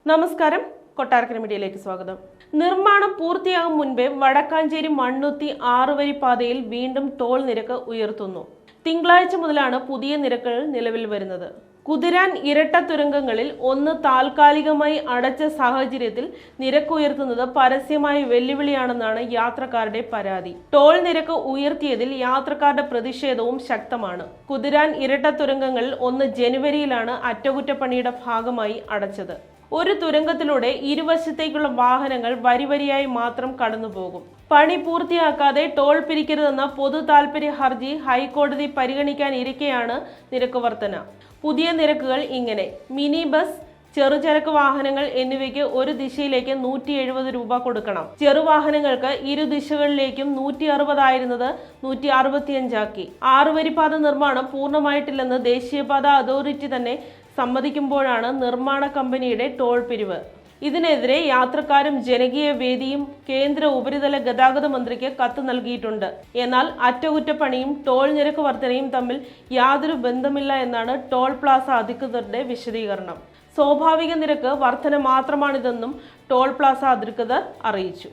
നമസ്കാരം, കൊട്ടാരക്കര മീഡിയയിലേക്ക് സ്വാഗതം. നിർമ്മാണം പൂർത്തിയാകും മുൻപേ വടക്കാഞ്ചേരി മണ്ണുത്തി 6 വരി പാതയിൽ വീണ്ടും ടോൾ നിരക്ക് ഉയർത്തുന്നു. തിങ്കളാഴ്ച മുതലാണ് പുതിയ നിരക്കുകൾ നിലവിൽ വരുന്നത്. കുതിരാൻ ഇരട്ട തുരങ്കങ്ങളിൽ ഒന്ന് താൽക്കാലികമായി അടച്ച സാഹചര്യത്തിൽ നിരക്ക് ഉയർത്തുന്നത് പരസ്യമായ വെല്ലുവിളിയാണെന്നാണ് യാത്രക്കാരുടെ പരാതി. ടോൾ നിരക്ക് ഉയർത്തിയതിൽ യാത്രക്കാരുടെ പ്രതിഷേധവും ശക്തമാണ്. കുതിരാൻ ഇരട്ട തുരങ്കങ്ങളിൽ ഒന്ന് ജനുവരിയിലാണ് അറ്റകുറ്റപ്പണിയുടെ ഭാഗമായി അടച്ചത്. ഒരു തുരങ്കത്തിലൂടെ ഇരുവശത്തേക്കുള്ള വാഹനങ്ങൾ വരിവരിയായി മാത്രം കടന്നുപോകും. പണി പൂർത്തിയാക്കാതെ ടോൾ പിരിക്കരുതെന്ന പൊതു താൽപര്യ ഹർജി ഹൈക്കോടതി പരിഗണിക്കാനിരിക്കെയാണ് നിരക്ക് വർധന. പുതിയ നിരക്കുകൾ ഇങ്ങനെ: മിനി ബസ്, ചെറുചരക്ക് വാഹനങ്ങൾ എന്നിവയ്ക്ക് ഒരു ദിശയിലേക്ക് 170 രൂപ കൊടുക്കണം. ചെറുവാഹനങ്ങൾക്ക് ഇരു ദിശകളിലേക്കും 160 ആയിരുന്നത് 165 ആക്കി. 6 വരിപ്പാത നിർമ്മാണം പൂർണ്ണമായിട്ടില്ലെന്ന് ദേശീയപാത അതോറിറ്റി തന്നെ സമ്മതിക്കുമ്പോഴാണ് നിർമ്മാണ കമ്പനിയുടെ ടോൾ പിരിവ്. ഇതിനെതിരെ യാത്രക്കാരും ജനകീയ വേദിയും കേന്ദ്ര ഉപരിതല ഗതാഗത മന്ത്രിക്ക് കത്ത് നൽകിയിട്ടുണ്ട്. എന്നാൽ അറ്റകുറ്റപ്പണിയും ടോൾ നിരക്ക് വർധനയും തമ്മിൽ യാതൊരു ബന്ധമില്ല എന്നാണ് ടോൾ പ്ലാസ അധികൃതരുടെ വിശദീകരണം. സ്വാഭാവിക നിരക്ക് വർധന മാത്രമാണിതെന്നും ടോൾ പ്ലാസ അധികൃതർ അറിയിച്ചു.